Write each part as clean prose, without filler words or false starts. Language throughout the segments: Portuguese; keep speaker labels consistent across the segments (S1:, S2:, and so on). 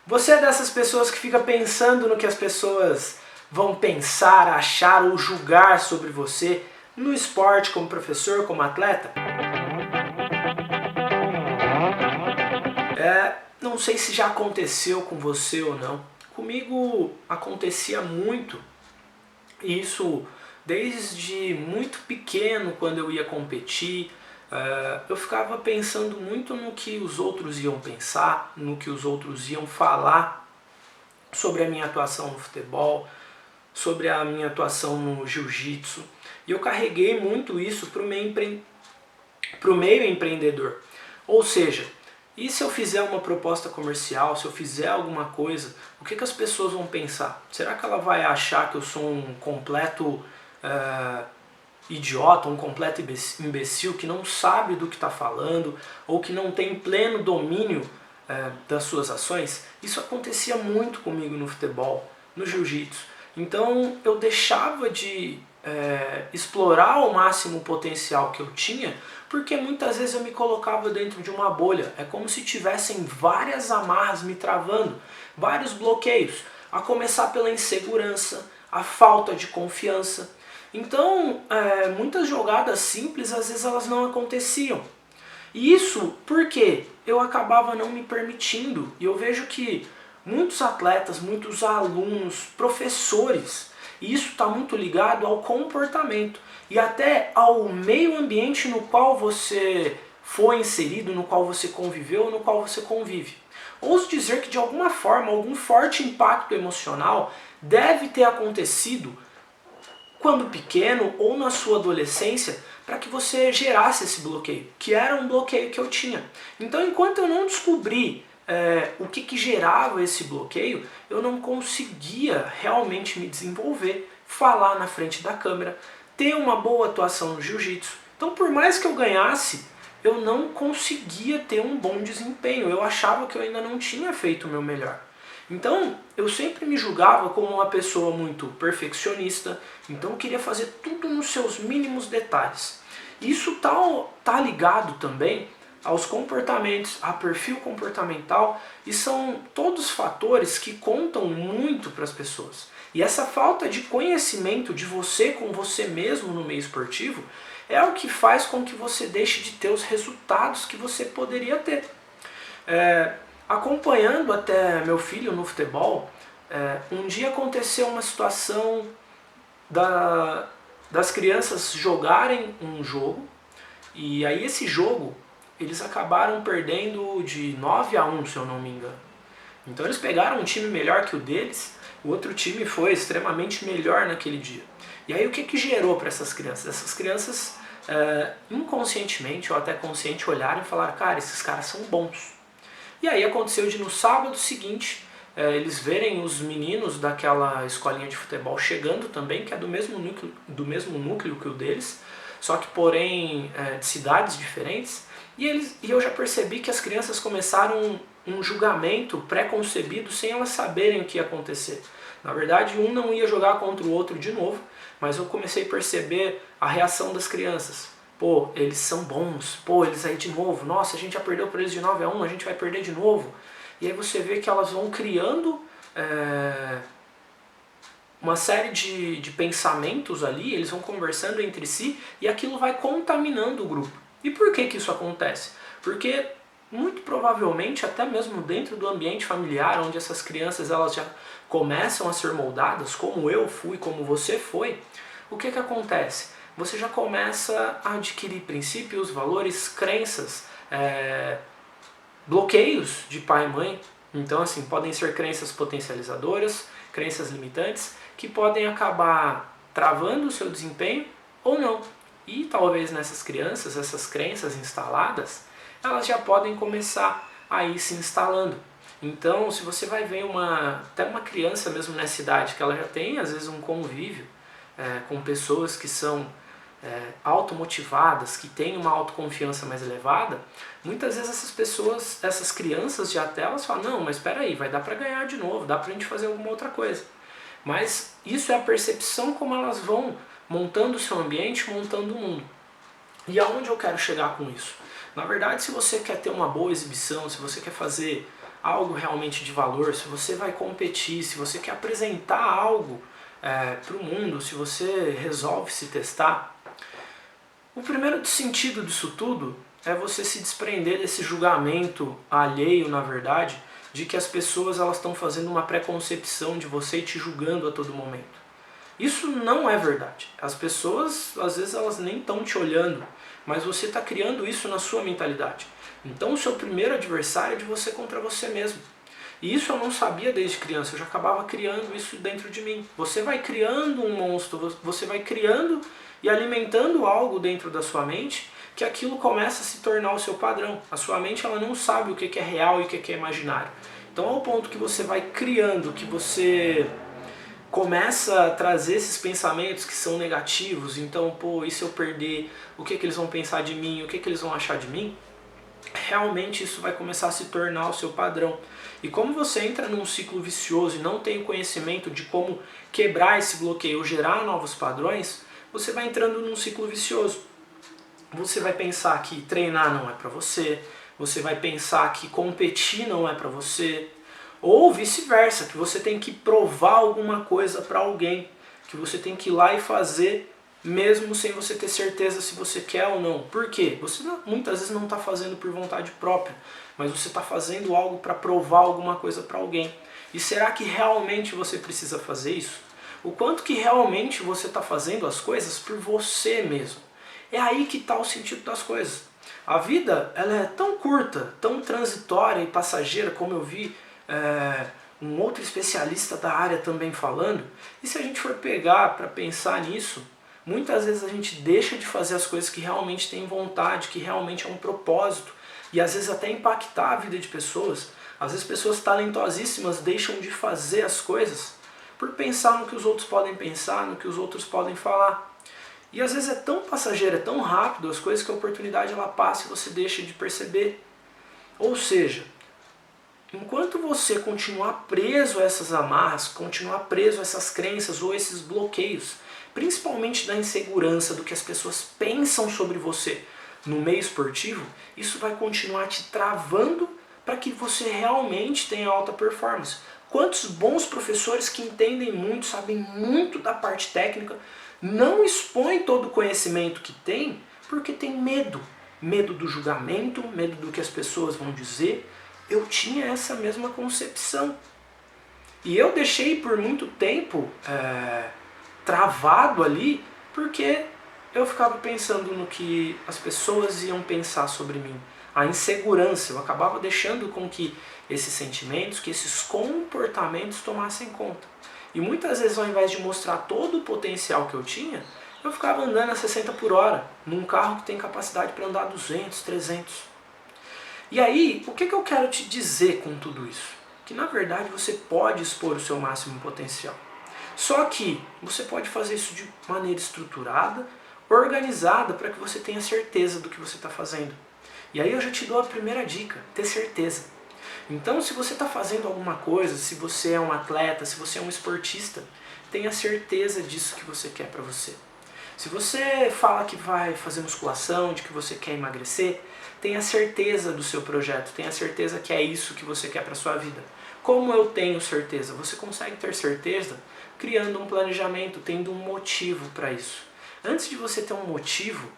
S1: Você é dessas pessoas que fica pensando no que as pessoas vão pensar, achar ou julgar sobre você no esporte, como professor, como atleta? Não sei se já aconteceu com você ou não. Comigo acontecia muito isso desde muito pequeno, quando eu ia competir. Eu ficava pensando muito no que os outros iam pensar, no que os outros iam falar sobre a minha atuação no futebol, sobre a minha atuação no jiu-jitsu. E eu carreguei muito isso para o meio empreendedor. Ou seja, e se eu fizer uma proposta comercial, se eu fizer alguma coisa, o que as pessoas vão pensar? Será que ela vai achar que eu sou um completo idiota, um completo imbecil que não sabe do que está falando ou que não tem pleno domínio das suas ações? Isso acontecia muito comigo no futebol, no jiu-jitsu. Então eu deixava de explorar ao máximo o potencial que eu tinha, porque muitas vezes eu me colocava dentro de uma bolha. É como se tivessem várias amarras me travando, vários bloqueios, a começar pela insegurança, a falta de confiança. Então, muitas jogadas simples, às vezes elas não aconteciam. E isso porque eu acabava não me permitindo. E eu vejo que muitos atletas, muitos alunos, professores, e isso está muito ligado ao comportamento e até ao meio ambiente no qual você foi inserido, no qual você conviveu, no qual você convive. Ouso dizer que de alguma forma, algum forte impacto emocional deve ter acontecido quando pequeno ou na sua adolescência, para que você gerasse esse bloqueio, que era um bloqueio que eu tinha. Então, enquanto eu não descobri o que gerava esse bloqueio, eu não conseguia realmente me desenvolver, falar na frente da câmera, ter uma boa atuação no jiu-jitsu. Então, por mais que eu ganhasse, eu não conseguia ter um bom desempenho. Eu achava que eu ainda não tinha feito o meu melhor. Então, eu sempre me julgava como uma pessoa muito perfeccionista, então eu queria fazer tudo nos seus mínimos detalhes. Isso tá ligado também aos comportamentos, a perfil comportamental, e são todos fatores que contam muito para as pessoas. E essa falta de conhecimento de você com você mesmo no meio esportivo é o que faz com que você deixe de ter os resultados que você poderia ter. Acompanhando até meu filho no futebol, um dia aconteceu uma situação das crianças jogarem um jogo, e aí esse jogo eles acabaram perdendo de 9-1, se eu não me engano. Então eles pegaram um time melhor que o deles, o outro time foi extremamente melhor naquele dia. E aí o que gerou para essas crianças? Essas crianças inconscientemente ou até consciente olharam e falaram: cara, esses caras são bons. E aí aconteceu de no sábado seguinte eles verem os meninos daquela escolinha de futebol chegando também, que é do mesmo núcleo que o deles, só que porém de cidades diferentes. E eu já percebi que as crianças começaram um julgamento pré-concebido sem elas saberem o que ia acontecer. Na verdade, um não ia jogar contra o outro de novo, mas eu comecei a perceber a reação das crianças. Pô, eles são bons, pô, eles aí de novo, nossa, a gente já perdeu por eles de 9-1, a gente vai perder de novo. E aí você vê que elas vão criando uma série de pensamentos ali, eles vão conversando entre si e aquilo vai contaminando o grupo. E por que isso acontece? Porque muito provavelmente, até mesmo dentro do ambiente familiar, onde essas crianças elas já começam a ser moldadas, como eu fui, como você foi, o que acontece? Você já começa a adquirir princípios, valores, crenças, bloqueios de pai e mãe. Então, assim, podem ser crenças potencializadoras, crenças limitantes, que podem acabar travando o seu desempenho ou não. E talvez nessas crianças, essas crenças instaladas, elas já podem começar a ir se instalando. Então, se você vai ver até uma criança mesmo nessa idade, que ela já tem às vezes um convívio com pessoas que são automotivadas, que têm uma autoconfiança mais elevada, muitas vezes essas pessoas, essas crianças já até elas falam: não, mas espera aí, vai dar para ganhar de novo, dá pra gente fazer alguma outra coisa. Mas isso é a percepção como elas vão montando o seu ambiente, montando o mundo. E aonde eu quero chegar com isso? Na verdade, se você quer ter uma boa exibição, se você quer fazer algo realmente de valor, se você vai competir, se você quer apresentar algo para o mundo, se você resolve se testar, o primeiro sentido disso tudo é você se desprender desse julgamento alheio, na verdade, de que as pessoas elas estão fazendo uma preconcepção de você e te julgando a todo momento. Isso não é verdade. As pessoas, às vezes, elas nem estão te olhando, mas você está criando isso na sua mentalidade. Então o seu primeiro adversário é de você contra você mesmo. E isso eu não sabia desde criança, eu já acabava criando isso dentro de mim. Você vai criando um monstro, você vai criando e alimentando algo dentro da sua mente que aquilo começa a se tornar o seu padrão. A sua mente ela não sabe o que é real e o que é imaginário. Então ao ponto que você vai criando, que você começa a trazer esses pensamentos que são negativos, então, pô, e se eu perder, o que eles vão pensar de mim, o que eles vão achar de mim? Realmente isso vai começar a se tornar o seu padrão. E como você entra num ciclo vicioso e não tem o conhecimento de como quebrar esse bloqueio ou gerar novos padrões, você vai entrando num ciclo vicioso. Você vai pensar que treinar não é pra você, você vai pensar que competir não é pra você, ou vice-versa, que você tem que provar alguma coisa para alguém, que você tem que ir lá e fazer mesmo sem você ter certeza se você quer ou não. Por quê? Você muitas vezes não está fazendo por vontade própria, mas você está fazendo algo para provar alguma coisa para alguém. E será que realmente você precisa fazer isso? O quanto que realmente você está fazendo as coisas por você mesmo? É aí que está o sentido das coisas. A vida ela é tão curta, tão transitória e passageira, como eu vi um outro especialista da área também falando, e se a gente for pegar para pensar nisso, muitas vezes a gente deixa de fazer as coisas que realmente tem vontade, que realmente é um propósito, e às vezes até impactar a vida de pessoas. Às vezes pessoas talentosíssimas deixam de fazer as coisas por pensar no que os outros podem pensar, no que os outros podem falar. E às vezes é tão passageiro, é tão rápido as coisas que a oportunidade ela passa e você deixa de perceber. Ou seja, enquanto você continuar preso a essas amarras, continuar preso a essas crenças ou esses bloqueios, principalmente da insegurança do que as pessoas pensam sobre você no meio esportivo, isso vai continuar te travando para que você realmente tenha alta performance. Quantos bons professores que entendem muito, sabem muito da parte técnica, não expõem todo o conhecimento que tem porque tem medo. Medo do julgamento, medo do que as pessoas vão dizer. Eu tinha essa mesma concepção. E eu deixei por muito tempo travado ali, porque eu ficava pensando no que as pessoas iam pensar sobre mim. A insegurança, eu acabava deixando com que esses sentimentos, que esses comportamentos tomassem conta. E muitas vezes, ao invés de mostrar todo o potencial que eu tinha, eu ficava andando a 60 por hora, num carro que tem capacidade para andar 200, 300. E aí, o que eu quero te dizer com tudo isso? Que na verdade você pode expor o seu máximo potencial. Só que você pode fazer isso de maneira estruturada, organizada, para que você tenha certeza do que você está fazendo. E aí eu já te dou a primeira dica, ter certeza. Então se você está fazendo alguma coisa, se você é um atleta, se você é um esportista, tenha certeza disso que você quer para você. Se você fala que vai fazer musculação, de que você quer emagrecer, tenha certeza do seu projeto, tenha certeza que é isso que você quer para sua vida. Como eu tenho certeza? Você consegue ter certeza criando um planejamento, tendo um motivo para isso. Antes de você ter um motivo,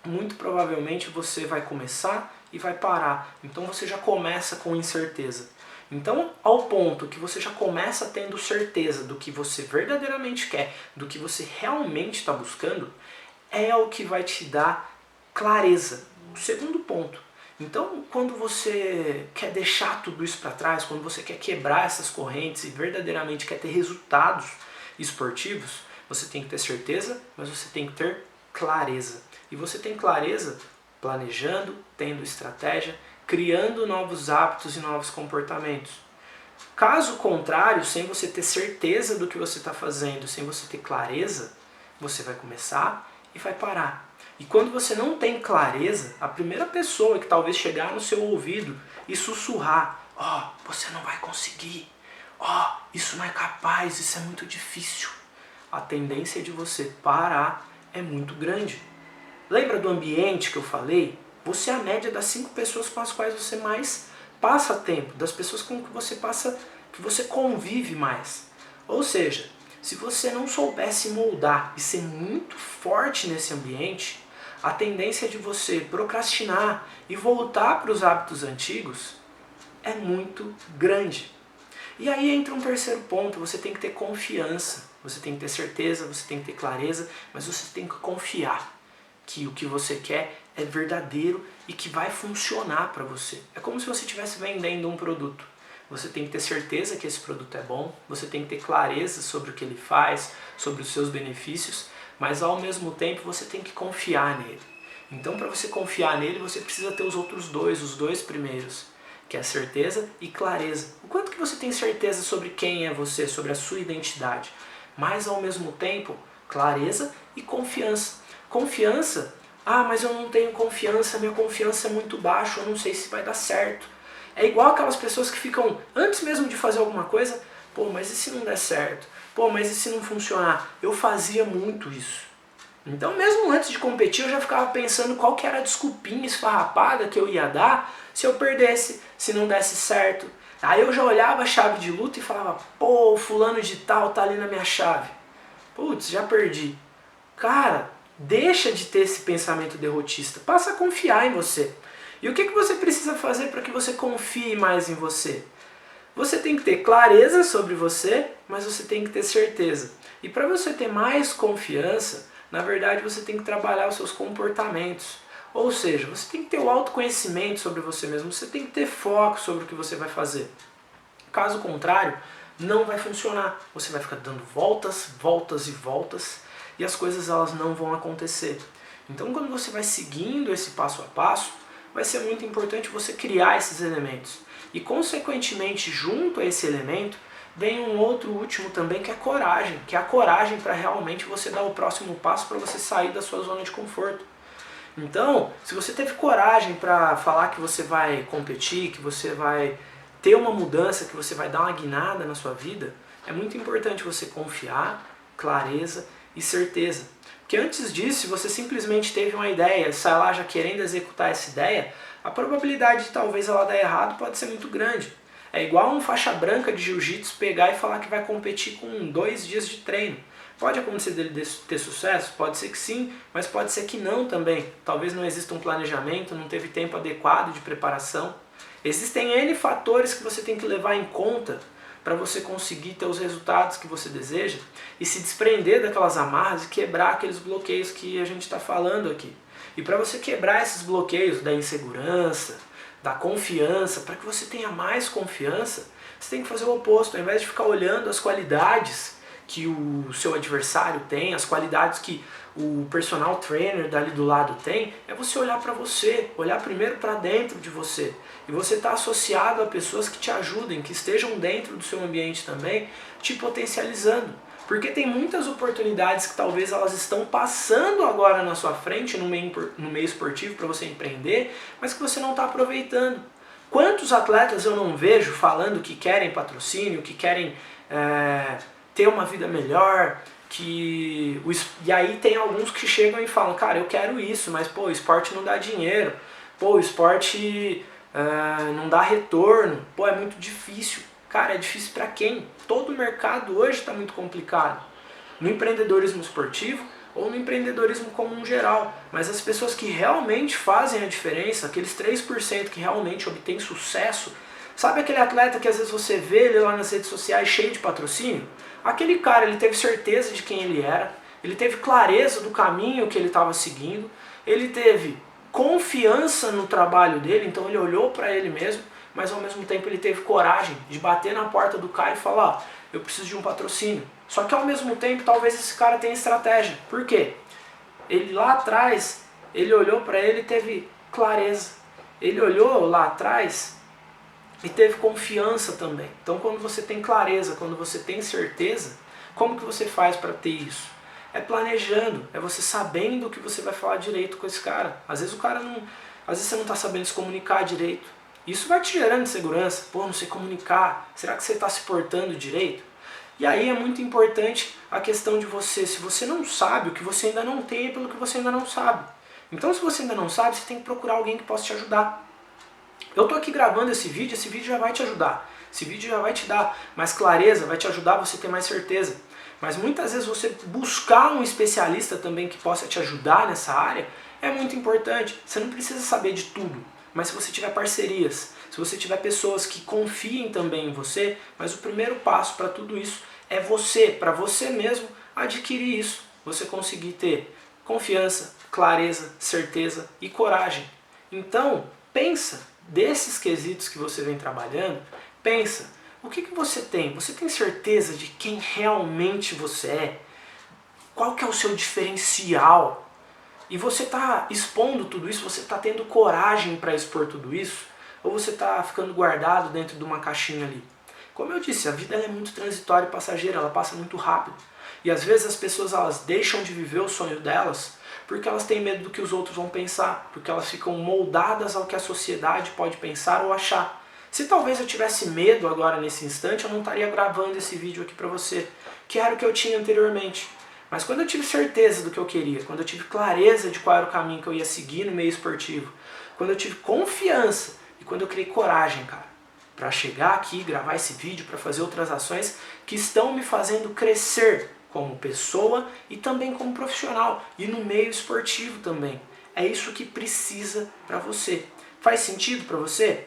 S1: muito provavelmente você vai começar e vai parar. Então você já começa com incerteza. Então, ao ponto que você já começa tendo certeza do que você verdadeiramente quer, do que você realmente está buscando, é o que vai te dar clareza. O segundo ponto. Então, quando você quer deixar tudo isso para trás, quando você quer quebrar essas correntes e verdadeiramente quer ter resultados esportivos, você tem que ter certeza, mas você tem que ter clareza. E você tem clareza planejando, tendo estratégia, criando novos hábitos e novos comportamentos. Caso contrário, sem você ter certeza do que você está fazendo, sem você ter clareza, você vai começar e vai parar. E quando você não tem clareza, a primeira pessoa que talvez chegar no seu ouvido e sussurrar, você não vai conseguir, isso não é capaz, isso é muito difícil, a tendência de você parar é muito grande. Lembra do ambiente que eu falei? Você é a média das 5 pessoas com as quais você mais passa tempo, das pessoas com que você convive mais. Ou seja, se você não souber se moldar e ser muito forte nesse ambiente, a tendência de você procrastinar e voltar para os hábitos antigos é muito grande. E aí entra um terceiro ponto, você tem que ter confiança, você tem que ter certeza, você tem que ter clareza, mas você tem que confiar que o que você quer é verdadeiro e que vai funcionar para você. É como se você estivesse vendendo um produto. Você tem que ter certeza que esse produto é bom, você tem que ter clareza sobre o que ele faz, sobre os seus benefícios, mas ao mesmo tempo você tem que confiar nele. Então, para você confiar nele, você precisa ter os outros dois, os dois primeiros, que é certeza e clareza. O quanto que você tem certeza sobre quem é você, sobre a sua identidade, mas ao mesmo tempo, clareza e confiança. Confiança, mas eu não tenho confiança, minha confiança é muito baixa, eu não sei se vai dar certo. É igual aquelas pessoas que ficam, antes mesmo de fazer alguma coisa, mas e se não der certo? Mas e se não funcionar? Eu fazia muito isso. Então mesmo antes de competir eu já ficava pensando qual que era a desculpinha esfarrapada que eu ia dar se eu perdesse, se não desse certo. Aí eu já olhava a chave de luta e falava, o fulano de tal tá ali na minha chave. Putz, já perdi. Cara, deixa de ter esse pensamento derrotista, passa a confiar em você. E o que você precisa fazer para que você confie mais em você? Você tem que ter clareza sobre você, mas você tem que ter certeza. E para você ter mais confiança, na verdade você tem que trabalhar os seus comportamentos. Ou seja, você tem que ter o autoconhecimento sobre você mesmo, você tem que ter foco sobre o que você vai fazer. Caso contrário, não vai funcionar. Você vai ficar dando voltas, voltas e voltas, e as coisas elas não vão acontecer. Então quando você vai seguindo esse passo a passo, vai ser muito importante você criar esses elementos. E consequentemente, junto a esse elemento, vem um outro último também, que é coragem. Que é a coragem para realmente você dar o próximo passo, para você sair da sua zona de conforto. Então, se você teve coragem para falar que você vai competir, que você vai ter uma mudança, que você vai dar uma guinada na sua vida, é muito importante você confiar, clareza e certeza. Porque antes disso, se você simplesmente teve uma ideia, sai lá já querendo executar essa ideia, a probabilidade de talvez ela dar errado pode ser muito grande. É igual um faixa branca de jiu-jitsu pegar e falar que vai competir com 2 dias de treino. Pode acontecer dele ter sucesso? Pode ser que sim, mas pode ser que não também. Talvez não exista um planejamento, não teve tempo adequado de preparação. Existem N fatores que você tem que levar em conta para você conseguir ter os resultados que você deseja e se desprender daquelas amarras e quebrar aqueles bloqueios que a gente está falando aqui. E para você quebrar esses bloqueios da insegurança, da confiança, para que você tenha mais confiança, você tem que fazer o oposto. Ao invés de ficar olhando as qualidades que o seu adversário tem, as qualidades que o personal trainer dali do lado tem, é você olhar para você, olhar primeiro para dentro de você. E você está associado a pessoas que te ajudem, que estejam dentro do seu ambiente também, te potencializando. Porque tem muitas oportunidades que talvez elas estão passando agora na sua frente no meio esportivo para você empreender, mas que você não está aproveitando. Quantos atletas eu não vejo falando que querem patrocínio, que querem ter uma vida melhor, e aí tem alguns que chegam e falam, cara, eu quero isso, mas o esporte não dá dinheiro, o esporte não dá retorno, é muito difícil. Cara, é difícil para quem? Todo o mercado hoje está muito complicado. No empreendedorismo esportivo ou no empreendedorismo como um geral. Mas as pessoas que realmente fazem a diferença, aqueles 3% que realmente obtêm sucesso, sabe aquele atleta que às vezes você vê ele lá nas redes sociais cheio de patrocínio? Aquele cara, ele teve certeza de quem ele era, ele teve clareza do caminho que ele estava seguindo, ele teve confiança no trabalho dele, então ele olhou para ele mesmo, mas ao mesmo tempo ele teve coragem de bater na porta do cara e falar, eu preciso de um patrocínio. Só que ao mesmo tempo talvez esse cara tenha estratégia. Por quê? Ele lá atrás, ele olhou para ele e teve clareza. Ele olhou lá atrás e teve confiança também. Então quando você tem clareza, quando você tem certeza, como que você faz para ter isso? É planejando, é você sabendo o que você vai falar direito com esse cara. Às vezes você não está sabendo se comunicar direito. Isso vai te gerando insegurança. Não sei comunicar. Será que você está se portando direito? E aí é muito importante a questão de você. Se você não sabe, o que você ainda não tem é pelo que você ainda não sabe. Então se você ainda não sabe, você tem que procurar alguém que possa te ajudar. Eu tô aqui gravando esse vídeo já vai te ajudar. Esse vídeo já vai te dar mais clareza, vai te ajudar a você ter mais certeza. Mas muitas vezes você buscar um especialista também que possa te ajudar nessa área é muito importante. Você não precisa saber de tudo, mas se você tiver parcerias, se você tiver pessoas que confiem também em você, mas o primeiro passo para tudo isso é você, para você mesmo adquirir isso. Você conseguir ter confiança, clareza, certeza e coragem. Então, pensa desses quesitos que você vem trabalhando, pensa, o que você tem? Você tem certeza de quem realmente você é? Qual que é o seu diferencial? E você está expondo tudo isso? Você está tendo coragem para expor tudo isso? Ou você está ficando guardado dentro de uma caixinha ali? Como eu disse, a vida ela é muito transitória e passageira, ela passa muito rápido. E às vezes as pessoas elas deixam de viver o sonho delas porque elas têm medo do que os outros vão pensar, porque elas ficam moldadas ao que a sociedade pode pensar ou achar. Se talvez eu tivesse medo agora nesse instante, eu não estaria gravando esse vídeo aqui para você, que era o que eu tinha anteriormente. Mas quando eu tive certeza do que eu queria, quando eu tive clareza de qual era o caminho que eu ia seguir no meio esportivo, quando eu tive confiança e quando eu criei coragem, cara, para chegar aqui, gravar esse vídeo, para fazer outras ações que estão me fazendo crescer como pessoa e também como profissional e no meio esportivo também. É isso que precisa para você. Faz sentido para você?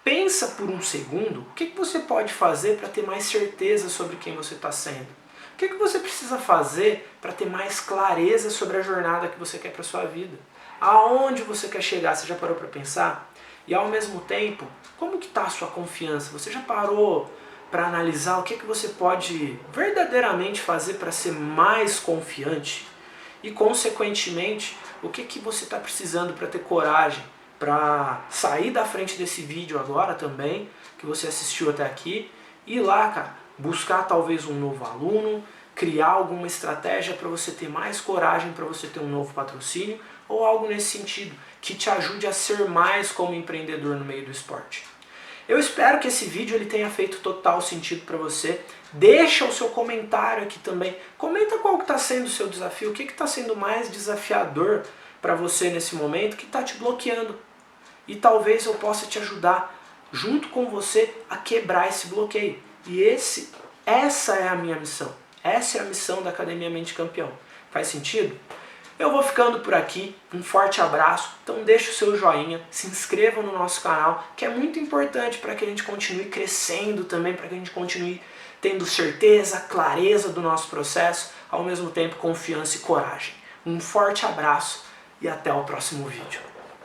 S1: Pensa por um segundo o que você pode fazer para ter mais certeza sobre quem você está sendo. O que você precisa fazer para ter mais clareza sobre a jornada que você quer para sua vida? Aonde você quer chegar? Você já parou para pensar? E ao mesmo tempo, como que está a sua confiança? Você já parou para analisar o que você pode verdadeiramente fazer para ser mais confiante? E consequentemente, o que você está precisando para ter coragem, para sair da frente desse vídeo agora também, que você assistiu até aqui, e ir lá, cara, buscar talvez um novo aluno, criar alguma estratégia para você ter mais coragem, para você ter um novo patrocínio, ou algo nesse sentido, que te ajude a ser mais como empreendedor no meio do esporte. Eu espero que esse vídeo ele tenha feito total sentido para você. Deixa o seu comentário aqui também. Comenta qual que está sendo o seu desafio, o que está sendo mais desafiador para você nesse momento, que está te bloqueando. E talvez eu possa te ajudar, junto com você, a quebrar esse bloqueio. E essa é a minha missão. Essa é a missão da Academia Mente Campeão. Faz sentido? Eu vou ficando por aqui, um forte abraço, então deixa o seu joinha, se inscreva no nosso canal, que é muito importante para que a gente continue crescendo também, para que a gente continue tendo certeza, clareza do nosso processo, ao mesmo tempo confiança e coragem. Um forte abraço e até o próximo vídeo.